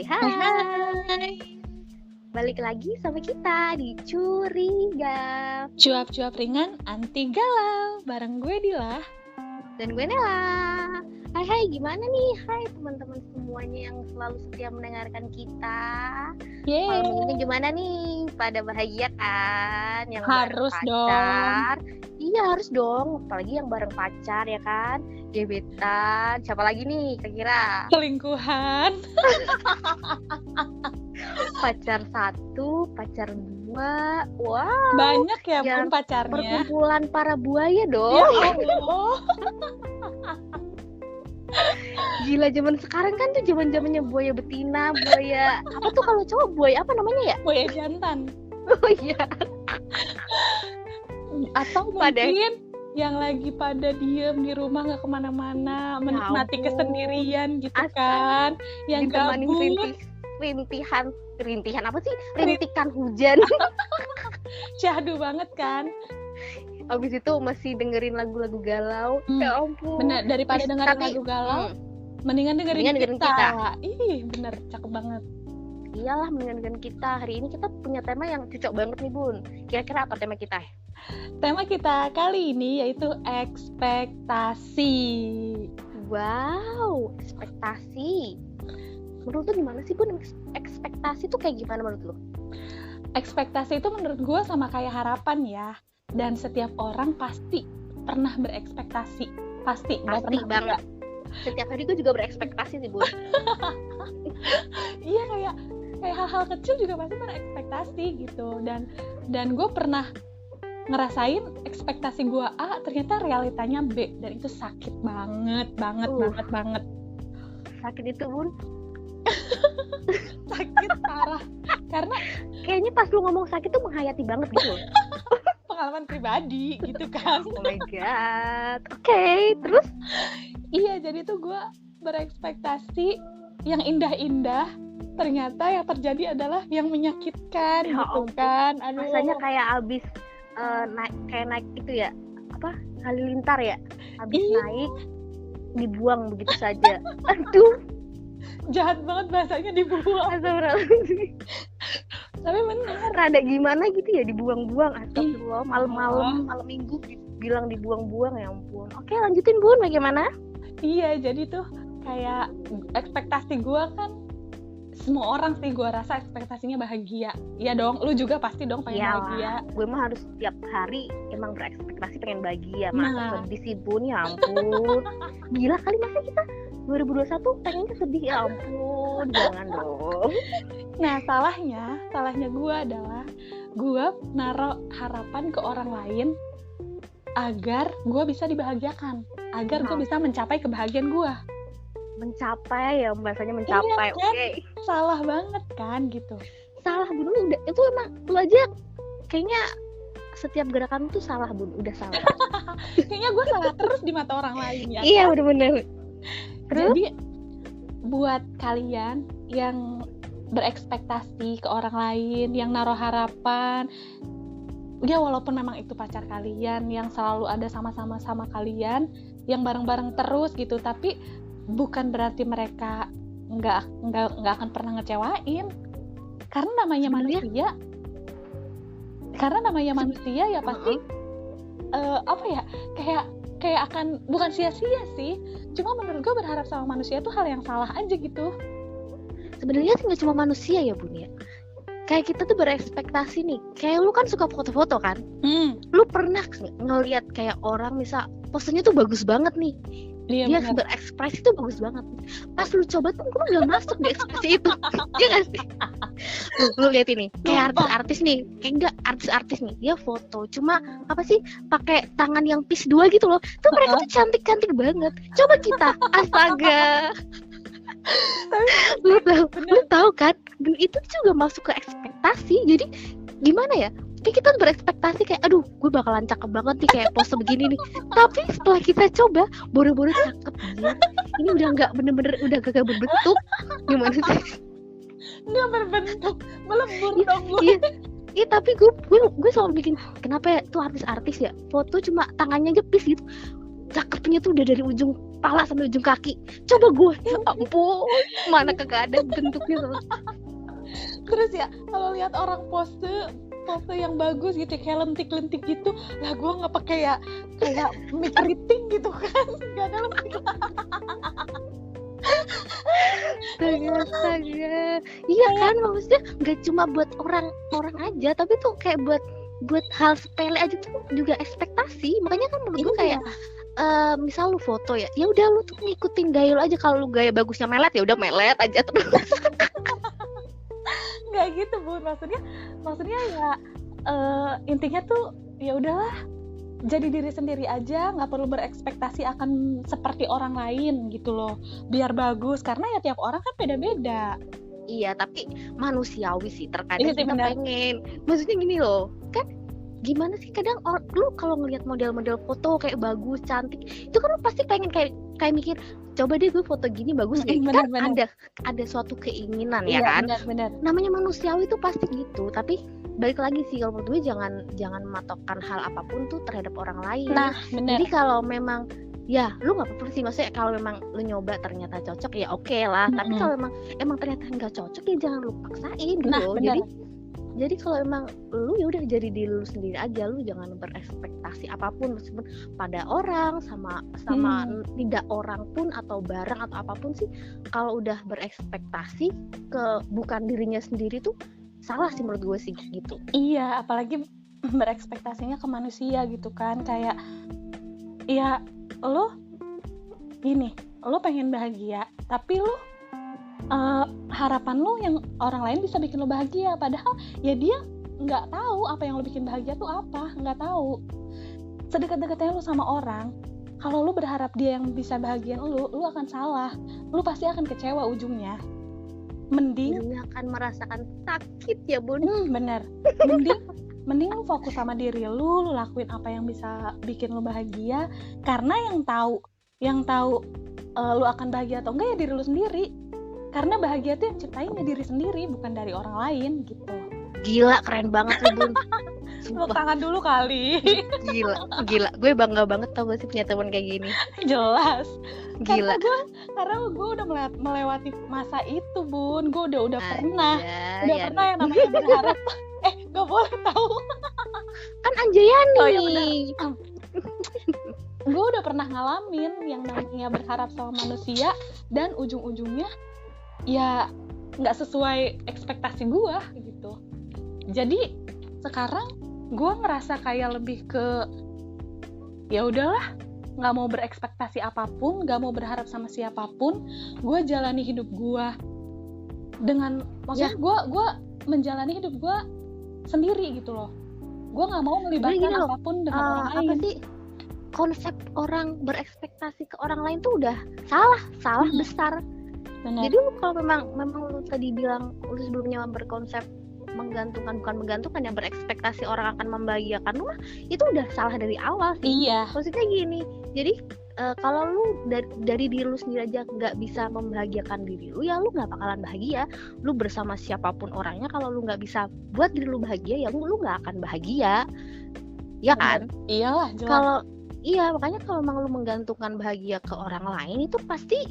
Hai Hai hai, hai. Balik lagi sama kita di Curiga. cuap-cuap ringan anti galau, bareng gue Dila. Dan gue Nela. Hai hai, gimana nih? Hai teman-teman semuanya yang selalu setia mendengarkan kita. Malam ini Yeay, gimana nih? Pada bahagia kan? Yang harus bareng dong. pacar. Iya harus dong. Apalagi yang bareng pacar ya kan? Gebetan. Siapa lagi nih kira-kira? Selingkuhan. Pacar satu, pacar dua. Wow. Banyak ya Yang pun pacarnya. Perkumpulan para buaya Ya dong. Allah. Gila, zaman sekarang kan tuh zaman-zamannya buaya betina, buaya apa tuh kalau cowok buaya apa namanya ya? Buaya jantan. Oh iya. Atau Pada- mungkin yang lagi pada diem di rumah nggak kemana-mana, menikmati ampun. kesendirian gitu Astaga. kan. Yang Ditemani gabut, rintihan apa sih? Rintikan hujan. syahdu banget kan. Abis itu masih dengerin lagu-lagu galau. Ya ampun. Bener, daripada Terus, dengerin tapi, lagu galau, mendingan dengerin Mendingan dengerin kita. kita. Ih, bener, cakep banget. Iyalah, mendingan kita. Hari ini kita punya tema yang cocok banget nih Bun. Kira-kira apa tema kita? Tema kita kali ini yaitu ekspektasi. Wow, ekspektasi. Menurut lu gimana sih Bun? Ekspektasi tuh kayak gimana menurut lu? Ekspektasi itu menurut gue sama kayak harapan ya. Dan setiap orang pasti pernah berekspektasi. Pasti, nggak Pasti pernah banget. Setiap hari gue juga berekspektasi sih Bun. Iya, kayak hal-hal kecil juga pasti berekspektasi gitu. Dan gue pernah ngerasain ekspektasi gue A, ternyata realitanya B, dan itu sakit banget. Sakit itu Bun. Sakit parah. Karena Kayaknya pas lu ngomong sakit tuh menghayati banget gitu loh. pengalaman pribadi gitu kan. Oh my god. Oke, terus? Iya, jadi tuh gue berekspektasi yang indah-indah, ternyata yang terjadi adalah yang menyakitkan Ya gitu ampun. kan. Aduh. Rasanya kayak abis naik itu ya, apa, halilintar ya, abis Iya. naik dibuang begitu saja. Aduh, Jahat banget bahasanya dibuang. astagfirullahaladzim. Tapi bener. Rada gimana gitu ya, dibuang-buang. Astagfirullah, malam minggu bilang dibuang-buang, ya ampun. Oke, lanjutin Bun, bagaimana? Iya, jadi tuh kayak ekspektasi gue kan, semua orang sih gue rasa ekspektasinya bahagia. Iya dong, lu juga pasti dong pengen bahagia. Gue mah harus tiap hari emang berekspektasi pengen bahagia. Nah. Masa sedih sih Bun, ya ampun. Gila kali, masa kita 2021 pengennya sedih, ya ampun. Jangan dong. Nah, salahnya gue adalah gue naruh harapan ke orang lain agar gue bisa dibahagiakan, agar gue bisa mencapai kebahagiaan gue. Mencapai ya, bahasanya mencapai. Iya, kan? Oke. Salah banget kan gitu. Salah Bun, udah itu emang lu aja kayaknya setiap gerakan tuh salah Bun, udah salah. Kayaknya gue salah terus di mata orang lain ya. Iya, bener-bener. Terus? Jadi buat kalian yang berekspektasi ke orang lain, yang naruh harapan, ya walaupun memang itu pacar kalian yang selalu ada sama-sama kalian, yang bareng-bareng terus gitu, tapi bukan berarti mereka nggak akan pernah ngecewain. Karena namanya Sebenarnya- manusia ya pasti apa ya, kayak akan bukan sia-sia sih. Cuma menurut gue berharap sama manusia itu hal yang salah aja gitu. Sebenarnya sih nggak cuma manusia ya Bun ya. Kayak kita tuh berekspektasi nih. Kayak lu kan suka foto-foto kan? Lu pernah ngeliat kayak orang misal posenya tuh bagus banget nih. Iya, Dia bener. berekspresi tuh bagus banget. Pas lu coba tuh gue nggak masuk di ekspresi itu. Iya nggak sih? Lu lihat ini, kayak artis-artis nih, kayak enggak artis-artis nih, dia foto cuma apa sih pakai tangan yang pis dua gitu loh. Tuh mereka tuh cantik-cantik banget. Coba kita, astaga. Lu tahu kan? Itu juga masuk ke ekspektasi. Jadi gimana ya? Kayak kita berekspektasi kayak, aduh, gue bakalan cakep banget nih kayak pose begini nih. Tapi setelah kita coba, boro-boro cakep dia. Ini udah nggak bener-bener, udah gak berbentuk. Gimana sih? Nggak berbentuk, melebur dong gue. Iya, tapi gue selalu bikin, kenapa ya tuh artis-artis ya foto cuma tangannya aja pis gitu, cakepnya tuh udah dari ujung kepala sampai ujung kaki. Coba gue, ya ampun, mana kagak ada bentuknya sama. Terus ya kalau lihat orang pose yang bagus gitu kayak lentik-lentik gitu, lah gue nggak pakai ya kayak mic keriting gitu kan, nggak ada lentik. Astaga. Iya kan, maksudnya nggak cuma buat orang aja, tapi tuh kayak buat hal sepele aja tuh juga ekspektasi. Makanya kan menurut gue kayak misal lu foto ya udah lu tuh ngikutin gaya lu aja. Kalau lu gaya bagusnya melet ya udah melet aja terus. Nggak gitu Bun, maksudnya ya intinya tuh ya udahlah, jadi diri sendiri aja, nggak perlu berekspektasi akan seperti orang lain gitu loh, biar bagus, karena ya tiap orang kan beda-beda. Iya, tapi manusiawi sih terkadang kita benar. pengen. Maksudnya gini loh, kan gimana sih kadang lu kalau ngelihat model-model foto kayak bagus, cantik, itu kan lu pasti pengen kayak mikir, coba deh gue foto gini bagus nggak? Kan ada suatu keinginan ya kan? Benar. Namanya manusiawi tuh pasti gitu. Tapi balik lagi sih kalau menurut gue jangan matokkan hal apapun tuh terhadap orang lain. Nah, benar. Jadi kalau memang ya lu nggak apa-apa sih, maksudnya kalau memang lu nyoba ternyata cocok ya oke lah. Tapi kalau emang ternyata nggak cocok ya jangan lu paksain gitu. Nah, benar. Jadi kalau emang lu ya udah jadi diri lu sendiri aja, lu jangan berekspektasi apapun meskipun pada orang sama tidak orang pun atau barang atau apapun sih. Kalau udah berekspektasi ke bukan dirinya sendiri tuh salah sih menurut gue sih gitu. Iya, apalagi berekspektasinya ke manusia gitu kan, kayak ya lo gini, lo pengen bahagia tapi lo harapan lo yang orang lain bisa bikin lo bahagia, padahal ya dia nggak tahu apa yang lo bikin bahagia tuh apa, nggak tahu. Sedekat-dekatnya lo sama orang, kalau lo berharap dia yang bisa bahagiain lo akan salah, lo pasti akan kecewa ujungnya. Mending dia akan merasakan sakit ya Bun. Bener. Mending lo fokus sama diri lo lakuin apa yang bisa bikin lo bahagia, karena yang tahu lo akan bahagia atau enggak ya diri lo sendiri. Karena bahagia tuh yang ciptain ya diri sendiri, bukan dari orang lain gitu. Gila, keren banget lu Bun. Tepuk tangan dulu kali. Gila. Gue bangga banget tau gak sih punya teman kayak gini. Jelas. Gila. Karena gue udah melewati masa itu Bun. Gue udah pernah pernah yang namanya berharap. Gak boleh tahu. Kan Anjayani. Oh iya benar. Gue udah pernah ngalamin yang namanya berharap sama manusia dan ujung-ujungnya ya nggak sesuai ekspektasi gue gitu. Jadi sekarang gue ngerasa kayak lebih ke ya udahlah, nggak mau berekspektasi apapun, nggak mau berharap sama siapapun. Gue jalani hidup gue dengan maksudnya gue menjalani hidup gue sendiri gitu loh. Gue nggak mau melibatkan apapun dengan orang lain. Apa sih konsep orang berekspektasi ke orang lain tuh udah salah besar. Bener. Jadi lu kalau memang lu tadi bilang lu sebelumnya berkonsep bukan menggantungkan yang berekspektasi orang akan membahagiakan lu, itu udah salah dari awal sih. Iya. Maksudnya gini, jadi kalau lu dari diri lu sendiri aja nggak bisa membahagiakan diri lu, ya lu nggak bakalan bahagia. Lu bersama siapapun orangnya, kalau lu nggak bisa buat diri lu bahagia, ya lu nggak akan bahagia, ya kan? Iyalah. Jelas. Makanya kalau memang lu menggantungkan bahagia ke orang lain itu pasti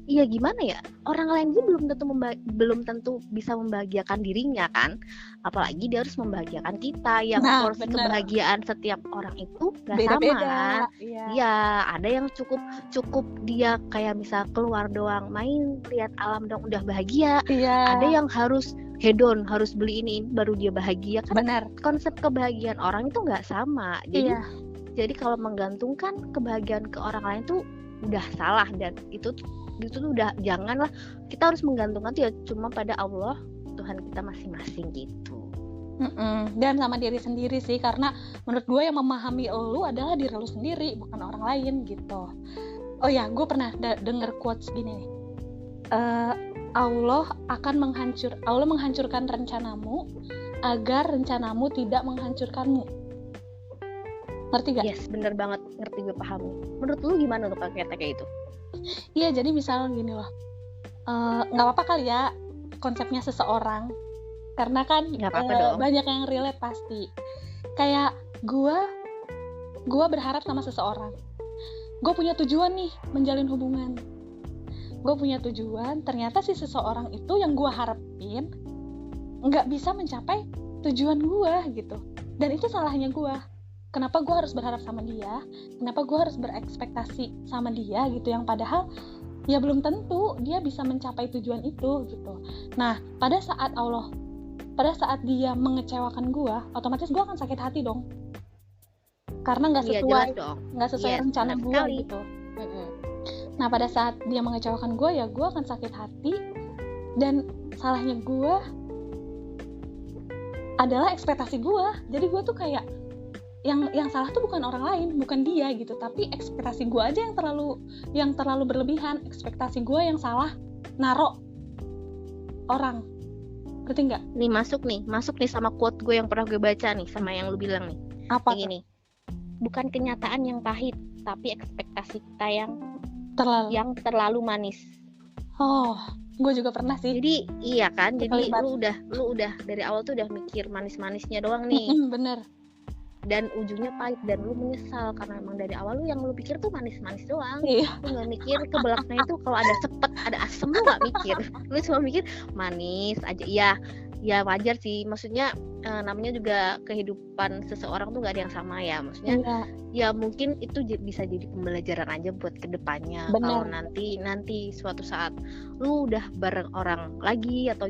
ya gimana ya, orang lain itu belum tentu bisa membahagiakan dirinya kan, apalagi dia harus membahagiakan kita yang porsi kebahagiaan setiap orang itu nggak sama kan. Iya, ada yang cukup dia kayak misal keluar doang, main lihat alam dong udah bahagia. Ada yang harus hedon, harus beli ini baru dia bahagia kan. Benar. Konsep kebahagiaan orang itu nggak sama. Jadi kalau menggantungkan kebahagiaan ke orang lain tuh udah salah, dan itu tuh udah janganlah. Kita harus menggantungkan tuh ya cuma pada Allah, Tuhan kita masing-masing gitu. Dan sama diri sendiri sih, karena menurut gue yang memahami lu adalah diri lu sendiri, bukan orang lain gitu. Oh ya, gue pernah denger quotes gini nih. Allah menghancurkan rencanamu agar rencanamu tidak menghancurkanmu. Ngerti gak? Yes, bener banget, ngerti, gue paham. Menurut lu gimana tuh kata kayak itu? Iya, jadi misalnya gini loh, nggak apa-apa kali ya konsepnya seseorang, karena kan banyak yang relate pasti. Kayak gue berharap sama seseorang, gue punya tujuan nih menjalin hubungan. Gue punya tujuan, ternyata si seseorang itu yang gue harapin nggak bisa mencapai tujuan gue gitu. Dan itu salahnya gue. Kenapa gue harus berharap sama dia? Kenapa gue harus berekspektasi sama dia gitu, yang padahal ya belum tentu dia bisa mencapai tujuan itu gitu. Nah, pada saat dia mengecewakan gue, otomatis gue akan sakit hati dong. Karena nggak sesuai rencana gue gitu. Nah, pada saat dia mengecewakan gue, ya gue akan sakit hati. Dan salahnya gue adalah ekspektasi gue. Jadi gue tuh kayak yang salah tuh bukan orang lain, bukan dia gitu, tapi ekspektasi gue aja yang terlalu berlebihan. Ekspektasi gue yang salah narok orang. Ngerti nggak? Nih masuk nih sama quote gue yang pernah gue baca nih, sama yang lu bilang nih. Apa yang ini? Bukan kenyataan yang pahit, tapi ekspektasi kita yang terlalu manis. Oh, gue juga pernah sih. Jadi iya kan, jadi lu udah dari awal tuh udah mikir manis-manisnya doang nih. Bener. Dan ujungnya pahit, dan lu menyesal karena emang dari awal lu yang lu pikir tuh manis-manis doang. Lu nggak mikir ke belakangnya itu kalau ada sepet, ada asem, lu nggak mikir. Lu cuma mikir manis aja. Ya wajar sih, maksudnya namanya juga kehidupan seseorang tuh gak ada yang sama ya, maksudnya ya mungkin itu bisa jadi pembelajaran aja buat kedepannya. Kalau nanti suatu saat lu udah bareng orang lagi atau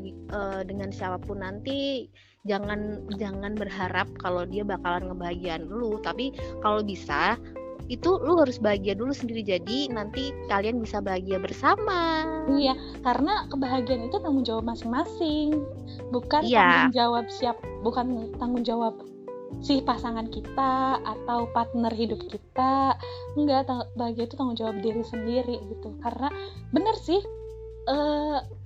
dengan siapapun nanti, jangan berharap kalau dia bakalan ngebahagiain lu, tapi kalau bisa itu lu harus bahagia dulu sendiri, jadi nanti kalian bisa bahagia bersama. Iya, karena kebahagiaan itu tanggung jawab masing-masing, bukan tanggung jawab si pasangan kita atau partner hidup kita. Enggak, bahagia itu tanggung jawab diri sendiri gitu. Karena bener sih,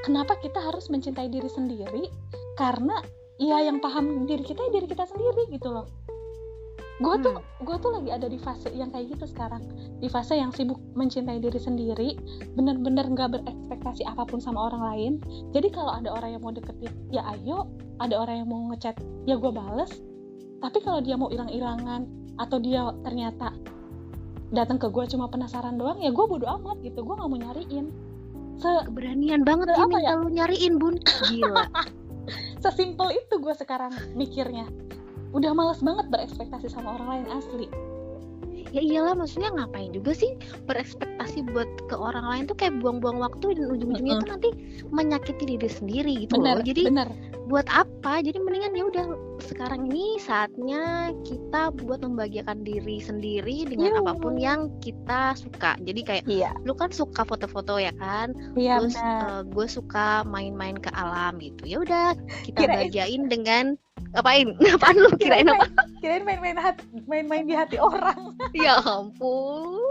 kenapa kita harus mencintai diri sendiri? Karena ya yang paham diri kita ya diri kita sendiri gitu loh. Gue tuh lagi ada di fase yang kayak gitu sekarang, di fase yang sibuk mencintai diri sendiri, bener-bener nggak berekspektasi apapun sama orang lain. Jadi kalau ada orang yang mau deketin, ya ayo. Ada orang yang mau ngechat, ya gue bales. Tapi kalau dia mau hilang-hilangan atau dia ternyata datang ke gue cuma penasaran doang, ya gue bodo amat gitu. Gue nggak mau nyariin. Keberanian banget sih minta lu nyariin, Bun. Gila. Sesimpel itu gue sekarang mikirnya. Udah males banget berekspektasi sama orang lain, asli. Ya iyalah, maksudnya ngapain juga sih berekspektasi buat ke orang lain tuh kayak buang-buang waktu, dan ujung-ujungnya tuh nanti menyakiti diri sendiri gitu loh. Jadi buat apa? Jadi mendingan ya udah, sekarang ini saatnya kita buat membahagiakan diri sendiri dengan apapun yang kita suka. Jadi kayak lu kan suka foto-foto ya kan? Terus gue suka main-main ke alam gitu. Ya udah, kita bahagiain dengan apaan lu kirain apa? Kirain main-main di hati orang. Ya ampun,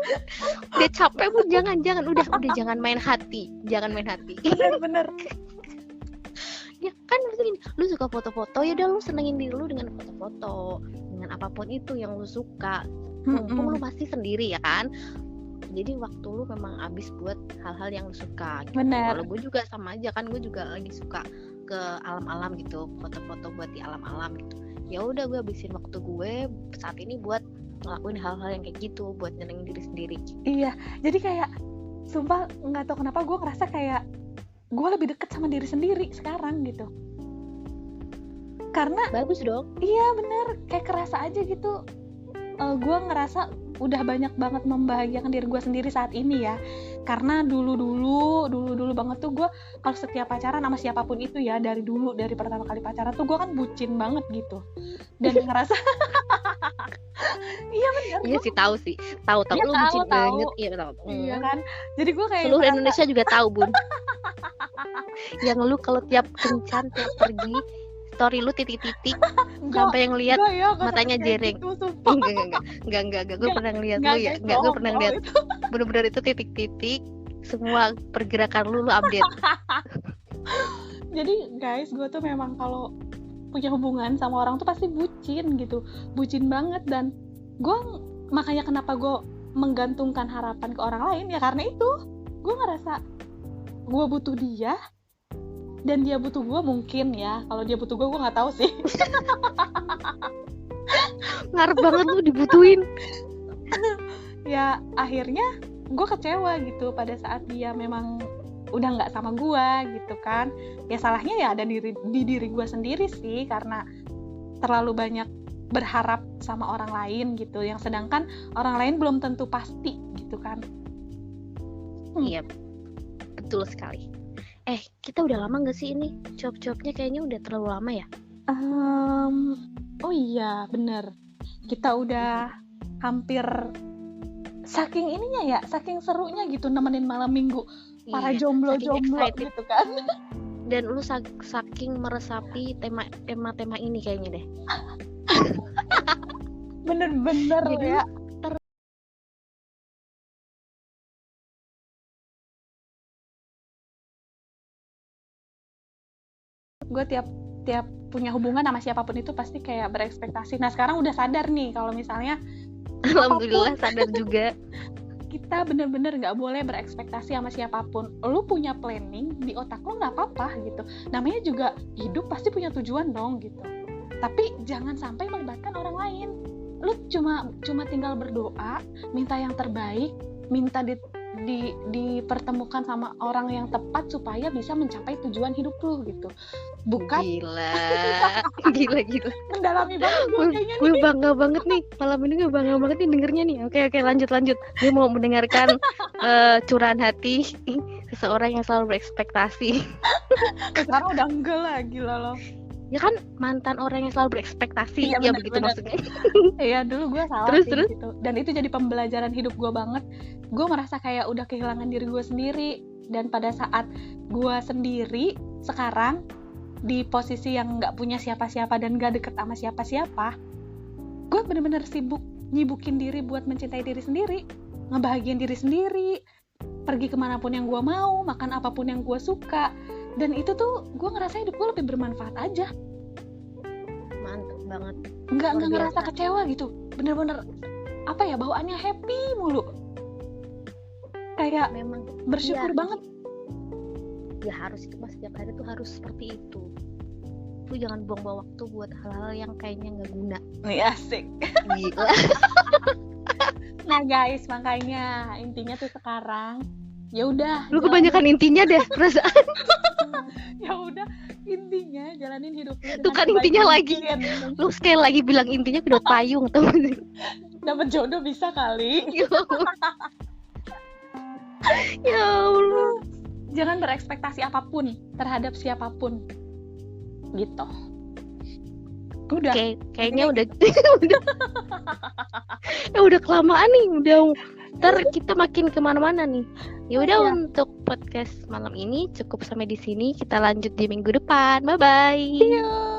udah capek pun jangan udah jangan main hati. Bener. Ya kan maksudnya lu suka foto-foto, ya udah lu senengin diri lu dengan foto-foto, dengan apapun itu yang lu suka. Mumpung lu masih sendiri ya kan, jadi waktu lu memang habis buat hal-hal yang lu suka gitu. Kalau gue juga sama aja kan, gue juga lagi suka ke alam-alam gitu, foto-foto buat di alam-alam gitu. Ya udah, gue habisin waktu gue saat ini buat ngelakuin hal-hal yang kayak gitu, buat nyenengin diri sendiri gitu. Iya, jadi kayak sumpah nggak tahu kenapa gue ngerasa kayak gue lebih deket sama diri sendiri sekarang gitu. Karena bagus dong. Iya bener, kayak kerasa aja gitu. Gue ngerasa udah banyak banget membahagiakan diri gue sendiri saat ini ya. Karena dulu banget tuh gue kalau setiap pacaran sama siapapun itu ya, dari pertama kali pacaran tuh gue kan bucin banget gitu. Dan ngerasa iya bener. Iya sih, tahu ya, lu bucin banget. Iya kan. Jadi gue kayak seluruh Indonesia juga tahu, Bun. Yang lu kalau tiap kencan, tiap pergi, story lu titik-titik sampai yang lihat matanya jereng. Gitu, enggak, gue pernah ngeliat lu ya. Enggak, gue pernah ngeliat. Bener-bener itu titik-titik, semua pergerakan lu update. Jadi guys, gue tuh memang kalau punya hubungan sama orang tuh pasti bucin gitu, bucin banget. Dan gue makanya kenapa gue menggantungkan harapan ke orang lain ya karena itu gue ngerasa gue butuh dia dan dia butuh gue, mungkin ya. Kalau dia butuh gue nggak tahu sih. Ngarep banget lu dibutuhin. ya akhirnya gue kecewa gitu pada saat dia memang udah nggak sama gue gitu kan. Ya salahnya ya ada di diri gue sendiri sih, karena terlalu banyak berharap sama orang lain gitu, yang sedangkan orang lain belum tentu pasti gitu kan. Iya, betul sekali. Kita udah lama nggak sih ini? Cuap-cuapnya kayaknya udah terlalu lama ya. Oh iya bener, kita udah hampir, saking ininya ya, saking serunya gitu nemenin malam minggu para jomblo-jomblo gitu kan. Dan lu saking meresapi tema ini kayaknya deh. Bener-bener Jadi ya. Gue tiap punya hubungan sama siapapun itu pasti kayak berekspektasi. Nah sekarang udah sadar nih kalau misalnya alhamdulillah sadar juga. Kita bener-bener gak boleh berekspektasi sama siapapun. Lu punya planning di otak lu gak apa-apa gitu. Namanya juga hidup pasti punya tujuan dong gitu. Tapi jangan sampai melibatkan orang lain. Lu cuma tinggal berdoa, minta yang terbaik, minta dipertemukan sama orang yang tepat supaya bisa mencapai tujuan hidup lu gitu. Bukan gila. Mendalami banget gue kayaknya nih. Gue bangga banget nih malam ini, gue bangga banget nih dengernya nih. Oke, lanjut. Gue mau mendengarkan curahan hati seseorang yang selalu berekspektasi. Sekarang udah enggak lah, gila loh. Ya kan mantan orang yang selalu berekspektasi. Ya begitu maksudnya. Iya dulu gue salah terus gitu. Dan itu jadi pembelajaran hidup gue banget. Gue merasa kayak udah kehilangan diri gue sendiri. Dan pada saat gue sendiri sekarang di posisi yang gak punya siapa-siapa dan gak deket sama siapa-siapa, gue bener-bener sibuk nyibukin diri buat mencintai diri sendiri, ngebahagiain diri sendiri, pergi kemanapun yang gue mau, makan apapun yang gue suka. Dan itu tuh gue ngerasa hidup gue lebih bermanfaat aja. Mantap banget. Nggak ngerasa kecewa gitu. Bener-bener apa ya, bawaannya happy mulu. Kayak memang bersyukur banget. Ya harus itu mas, setiap hari tuh harus seperti itu. Lu jangan buang-buang waktu buat hal-hal yang kayaknya nggak guna. Asik. Gila. Nah guys, makanya intinya tuh sekarang ya udah, lu kebanyakan intinya deh perasaan. Ya udah, intinya jalanin hidup lu. Tuh kan intinya lagi. Lu sekali lagi bilang intinya kedot payung tuh. Dapat jodoh bisa kali. Ya Allah. Jangan berekspektasi apapun terhadap siapapun. Gitu. Udah. Kayaknya udah. Udah kelamaan nih, ntar kita makin kemana-mana nih. Ya udah, untuk podcast malam ini cukup sampai di sini. Kita lanjut di minggu depan. Bye bye.